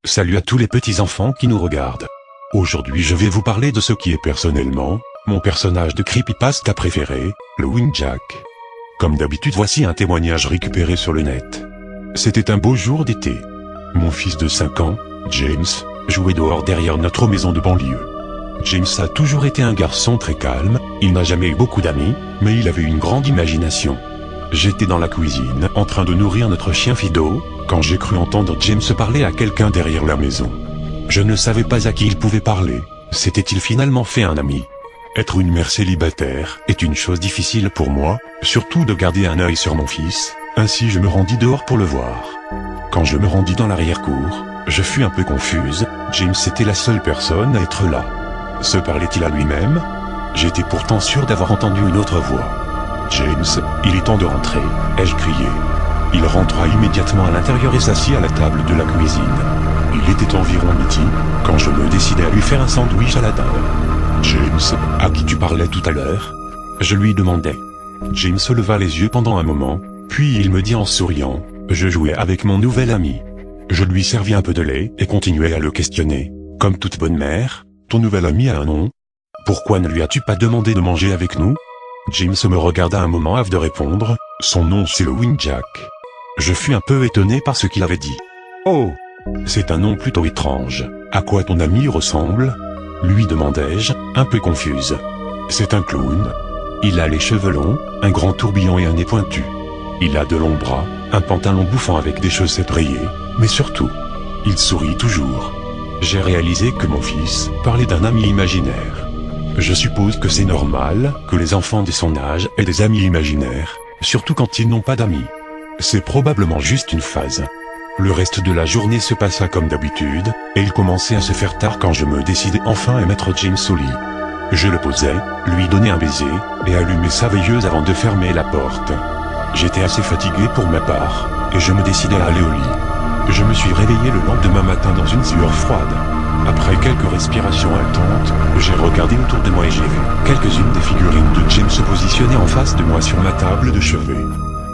Salut à tous les petits enfants qui nous regardent. Aujourd'hui je vais vous parler de ce qui est personnellement, mon personnage de creepypasta préféré, le Windjack. Comme d'habitude voici un témoignage récupéré sur le net. C'était un beau jour d'été. Mon fils de 5 ans, James, jouait dehors derrière notre maison de banlieue. James a toujours été un garçon très calme, il n'a jamais eu beaucoup d'amis, mais il avait une grande imagination. J'étais dans la cuisine en train de nourrir notre chien Fido, quand j'ai cru entendre James parler à quelqu'un derrière la maison. Je ne savais pas à qui il pouvait parler, s'était-il finalement fait un ami? Être une mère célibataire est une chose difficile pour moi, surtout de garder un œil sur mon fils, ainsi je me rendis dehors pour le voir. Quand je me rendis dans l'arrière-cour, je fus un peu confuse, James était la seule personne à être là. Se parlait-il à lui-même? J'étais pourtant sûr d'avoir entendu une autre voix. « James, il est temps de rentrer », ai-je crié. Il rentra immédiatement à l'intérieur et s'assit à la table de la cuisine. Il était environ midi, quand je me décidai à lui faire un sandwich à la dinde. « James, à qui tu parlais tout à l'heure ?» je lui demandai. James leva les yeux pendant un moment, puis il me dit en souriant, « Je jouais avec mon nouvel ami. » Je lui servis un peu de lait et continuai à le questionner. « Comme toute bonne mère, ton nouvel ami a un nom? Pourquoi ne lui as-tu pas demandé de manger avec nous ?» James me regarda un moment avant de répondre, « Son nom c'est le Windjack. » Je fus un peu étonné par ce qu'il avait dit. « Oh, c'est un nom plutôt étrange. À quoi ton ami ressemble ?» lui demandai-je, un peu confuse. « C'est un clown. Il a les cheveux longs, un grand tourbillon et un nez pointu. Il a de longs bras, un pantalon bouffant avec des chaussettes rayées, mais surtout, il sourit toujours. » J'ai réalisé que mon fils parlait d'un ami imaginaire. Je suppose que c'est normal que les enfants de son âge aient des amis imaginaires, surtout quand ils n'ont pas d'amis. C'est probablement juste une phase. Le reste de la journée se passa comme d'habitude, et il commençait à se faire tard quand je me décidai enfin à mettre James au lit. Je le posai, lui donnai un baiser, et allumai sa veilleuse avant de fermer la porte. J'étais assez fatigué pour ma part, et je me décidai à aller au lit. Je me suis réveillé le lendemain matin dans une sueur froide. Après quelques respirations haletantes, j'ai regardé autour de moi et j'ai vu quelques-unes des figurines de James se positionner en face de moi sur ma table de chevet.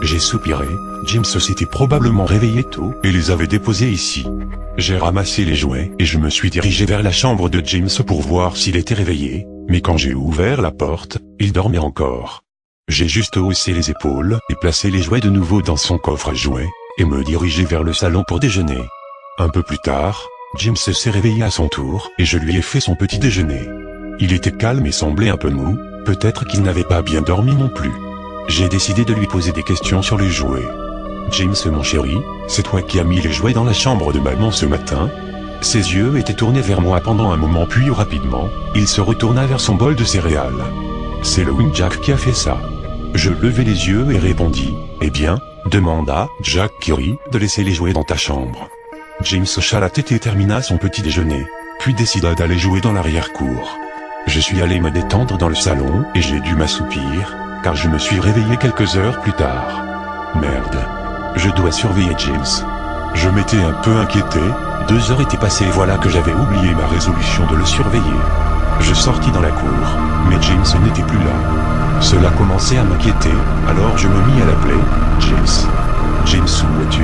J'ai soupiré, James s'était probablement réveillé tôt et les avait déposés ici. J'ai ramassé les jouets et je me suis dirigé vers la chambre de James pour voir s'il était réveillé, mais quand j'ai ouvert la porte, il dormait encore. J'ai juste haussé les épaules et placé les jouets de nouveau dans son coffre à jouets, et me diriger vers le salon pour déjeuner. Un peu plus tard, James s'est réveillé à son tour et je lui ai fait son petit déjeuner. Il était calme et semblait un peu mou, peut-être qu'il n'avait pas bien dormi non plus. J'ai décidé de lui poser des questions sur les jouets. « James mon chéri, c'est toi qui as mis les jouets dans la chambre de maman ce matin ?» Ses yeux étaient tournés vers moi pendant un moment puis rapidement, il se retourna vers son bol de céréales. « C'est le Windjack qui a fait ça. » Je levai les yeux et répondis, « Eh bien ?» demanda Jack qui rit, « de laisser les jouets dans ta chambre. » James hocha la tête et termina son petit déjeuner, puis décida d'aller jouer dans l'arrière-cour. Je suis allé me détendre dans le salon et j'ai dû m'assoupir, car je me suis réveillé quelques heures plus tard. Merde. Je dois surveiller James. Je m'étais un peu inquiété, 2 heures étaient passées et voilà que j'avais oublié ma résolution de le surveiller. Je sortis dans la cour, mais James n'était plus là. Cela commençait à m'inquiéter, alors je me mis à l'appeler, « James. James, où es-tu »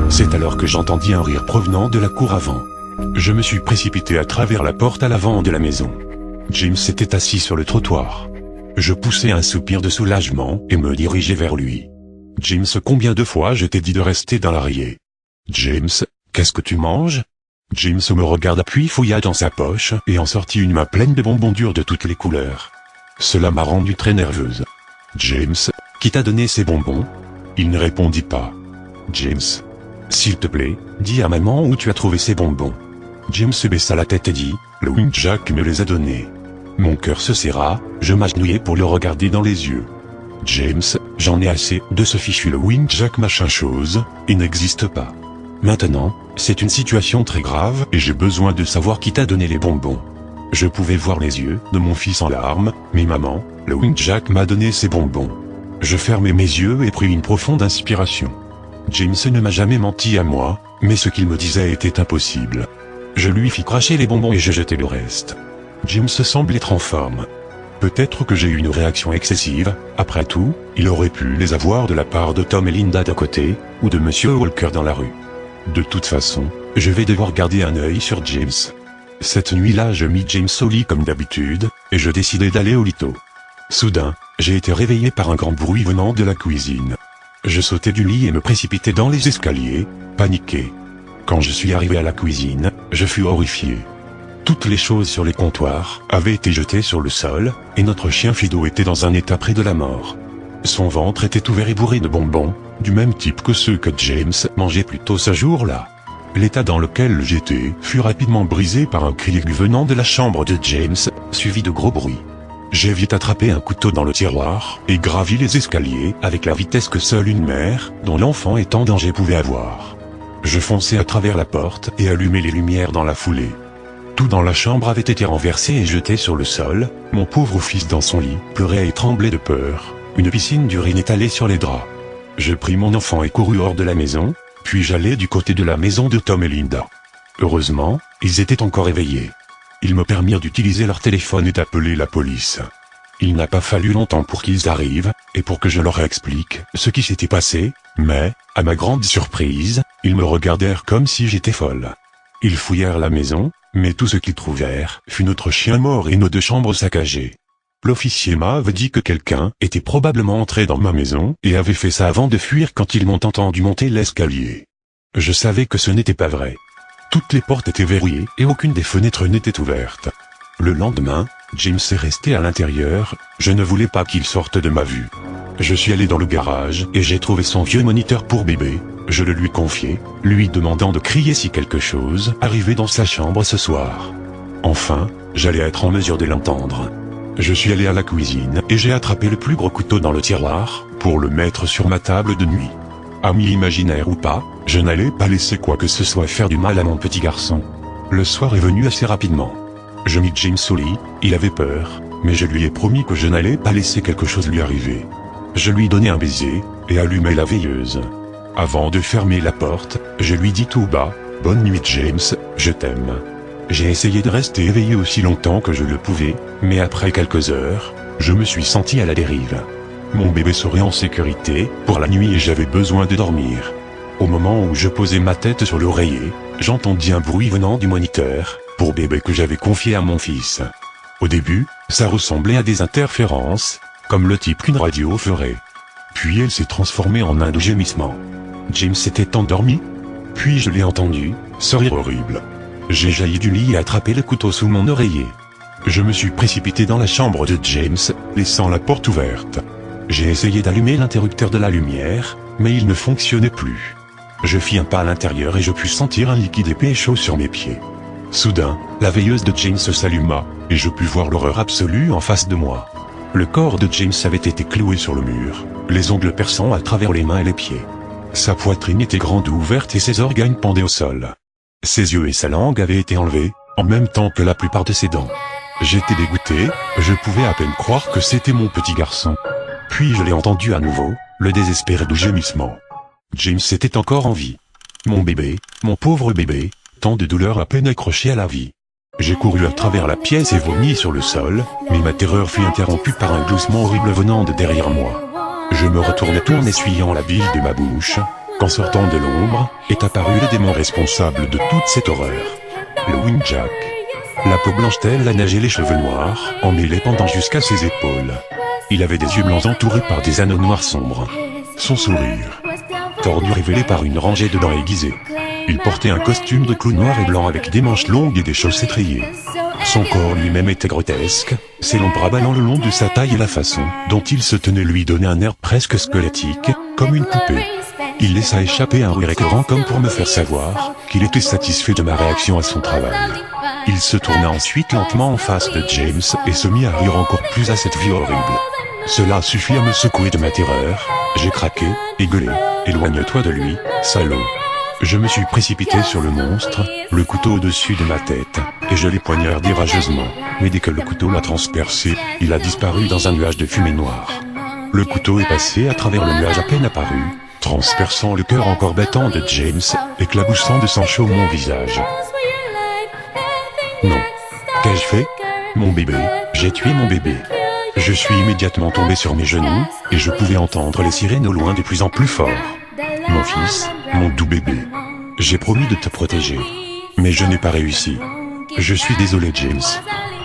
C'est alors que j'entendis un rire provenant de la cour avant. Je me suis précipité à travers la porte à l'avant de la maison. James était assis sur le trottoir. Je poussai un soupir de soulagement et me dirigeai vers lui. « James, combien de fois je t'ai dit de rester dans l'arrière ?»« James, qu'est-ce que tu manges ?» James me regarda puis fouilla dans sa poche et en sortit une main pleine de bonbons durs de toutes les couleurs. Cela m'a rendu très nerveuse. « James, qui t'a donné ces bonbons ?» Il ne répondit pas. « James, s'il te plaît, dis à maman où tu as trouvé ces bonbons. » James baissa la tête et dit, « Le Windjack me les a donnés. » Mon cœur se serra, je m'agenouillai pour le regarder dans les yeux. « James, j'en ai assez de ce fichu le Windjack machin chose, il n'existe pas. Maintenant, c'est une situation très grave et j'ai besoin de savoir qui t'a donné les bonbons. » Je pouvais voir les yeux de mon fils en larmes, mais maman, le Windjack m'a donné ces bonbons. Je fermai mes yeux et pris une profonde inspiration. James ne m'a jamais menti à moi, mais ce qu'il me disait était impossible. Je lui fis cracher les bonbons et je jetai le reste. James semble être en forme. Peut-être que j'ai eu une réaction excessive, après tout, il aurait pu les avoir de la part de Tom et Linda d'un côté, ou de Monsieur Walker dans la rue. De toute façon, Je vais devoir garder un œil sur James. Cette nuit-là, je mis James au lit comme d'habitude, et je décidai d'aller au lito. Soudain, j'ai été réveillé par un grand bruit venant de la cuisine. Je sautai du lit et me précipitai dans les escaliers, paniqué. Quand je suis arrivé à la cuisine, je fus horrifié. Toutes les choses sur les comptoirs avaient été jetées sur le sol, et notre chien Fido était dans un état près de la mort. Son ventre était ouvert et bourré de bonbons, du même type que ceux que James mangeait plus tôt ce jour-là. L'état dans lequel j'étais fut rapidement brisé par un cri aigu venant de la chambre de James, suivi de gros bruits. J'ai vite attrapé un couteau dans le tiroir, et gravi les escaliers avec la vitesse que seule une mère, dont l'enfant est en danger, pouvait avoir. Je fonçai à travers la porte et allumai les lumières dans la foulée. Tout dans la chambre avait été renversé et jeté sur le sol, mon pauvre fils dans son lit pleurait et tremblait de peur, une piscine d'urine étalée sur les draps. Je pris mon enfant et courus hors de la maison, puis j'allai du côté de la maison de Tom et Linda. Heureusement, ils étaient encore éveillés. Ils me permirent d'utiliser leur téléphone et d'appeler la police. Il n'a pas fallu longtemps pour qu'ils arrivent, et pour que je leur explique ce qui s'était passé, mais, à ma grande surprise, ils me regardèrent comme si j'étais folle. Ils fouillèrent la maison, mais tout ce qu'ils trouvèrent fut notre chien mort et nos 2 chambres saccagées. L'officier m'avait dit que quelqu'un était probablement entré dans ma maison et avait fait ça avant de fuir quand ils m'ont entendu monter l'escalier. Je savais que ce n'était pas vrai. Toutes les portes étaient verrouillées et aucune des fenêtres n'était ouverte. Le lendemain, James est resté à l'intérieur, je ne voulais pas qu'il sorte de ma vue. Je suis allé dans le garage et j'ai trouvé son vieux moniteur pour bébé, je le lui confiai, lui demandant de crier si quelque chose arrivait dans sa chambre ce soir. Enfin, j'allais être en mesure de l'entendre. Je suis allé à la cuisine et j'ai attrapé le plus gros couteau dans le tiroir, pour le mettre sur ma table de nuit. Ami imaginaire ou pas, je n'allais pas laisser quoi que ce soit faire du mal à mon petit garçon. Le soir est venu assez rapidement. Je mis James au lit, il avait peur, mais je lui ai promis que je n'allais pas laisser quelque chose lui arriver. Je lui donnai un baiser, et allumai la veilleuse. Avant de fermer la porte, je lui dis tout bas, « Bonne nuit James, je t'aime ». J'ai essayé de rester éveillé aussi longtemps que je le pouvais, mais après quelques heures, je me suis senti à la dérive. Mon bébé serait en sécurité pour la nuit et j'avais besoin de dormir. Au moment où je posais ma tête sur l'oreiller, j'entendis un bruit venant du moniteur, pour bébé que j'avais confié à mon fils. Au début, ça ressemblait à des interférences, comme le type qu'une radio ferait. Puis elle s'est transformée en un gémissement. James s'était endormi. Puis je l'ai entendu, ce rire horrible. J'ai jailli du lit et attrapé le couteau sous mon oreiller. Je me suis précipité dans la chambre de James, laissant la porte ouverte. J'ai essayé d'allumer l'interrupteur de la lumière, mais il ne fonctionnait plus. Je fis un pas à l'intérieur et je pus sentir un liquide épais et chaud sur mes pieds. Soudain, la veilleuse de James s'alluma, et je pus voir l'horreur absolue en face de moi. Le corps de James avait été cloué sur le mur, les ongles perçants à travers les mains et les pieds. Sa poitrine était grande ouverte et ses organes pendaient au sol. Ses yeux et sa langue avaient été enlevés, en même temps que la plupart de ses dents. J'étais dégoûté, je pouvais à peine croire que c'était mon petit garçon. Puis je l'ai entendu à nouveau, le désespéré du gémissement. James était encore en vie. Mon bébé, mon pauvre bébé, tant de douleur à peine accroché à la vie. J'ai couru à travers la pièce et vomi sur le sol, mais ma terreur fut interrompue par un gloussement horrible venant de derrière moi. Je me retournai tout en essuyant la bile de ma bouche, qu'en sortant de l'ombre, est apparu le démon responsable de toute cette horreur. Le Windjack. La peau blanche telle la neige et les cheveux noirs, emmêlés pendant jusqu'à ses épaules. Il avait des yeux blancs entourés par des anneaux noirs sombres. Son sourire tordu révélé par une rangée de dents aiguisées. Il portait un costume de clown noir et blanc avec des manches longues et des chaussettes rayées. Son corps lui-même était grotesque, ses longs bras ballant le long de sa taille et la façon dont il se tenait lui donnait un air presque squelettique, comme une poupée. Il laissa échapper un rire écœurant comme pour me faire savoir qu'il était satisfait de ma réaction à son travail. Il se tourna ensuite lentement en face de James et se mit à rire encore plus à cette vie horrible. Cela suffit à me secouer de ma terreur, j'ai craqué, et gueulé, « Éloigne-toi de lui, salaud !» Je me suis précipité sur le monstre, le couteau au-dessus de ma tête, et je l'ai poignardé rageusement, mais dès que le couteau l'a transpercé, il a disparu dans un nuage de fumée noire. Le couteau est passé à travers le nuage à peine apparu, transperçant le cœur encore battant de James, éclaboussant de sang chaud mon visage. Non. Qu'ai-je fait? Mon bébé, j'ai tué mon bébé. Je suis immédiatement tombé sur mes genoux, et je pouvais entendre les sirènes au loin de plus en plus fort. Mon fils, mon doux bébé. J'ai promis de te protéger. Mais je n'ai pas réussi. Je suis désolé, James.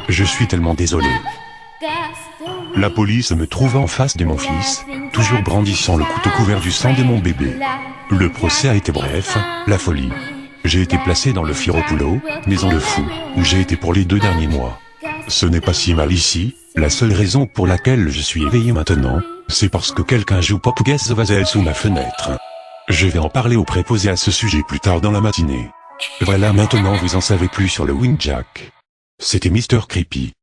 Je suis tellement désolé. La police me trouva en face de mon fils, toujours brandissant le couteau couvert du sang de mon bébé. Le procès a été bref, la folie. J'ai été placé dans le Firopulo, maison de fous, où j'ai été pour les 2 derniers mois. Ce n'est pas si mal ici, la seule raison pour laquelle je suis éveillé maintenant, c'est parce que quelqu'un joue Pop Guess the Vazel sous ma fenêtre. Je vais en parler au préposé à ce sujet plus tard dans la matinée. Voilà, maintenant vous en savez plus sur le Windjack. C'était Mr. Creepy.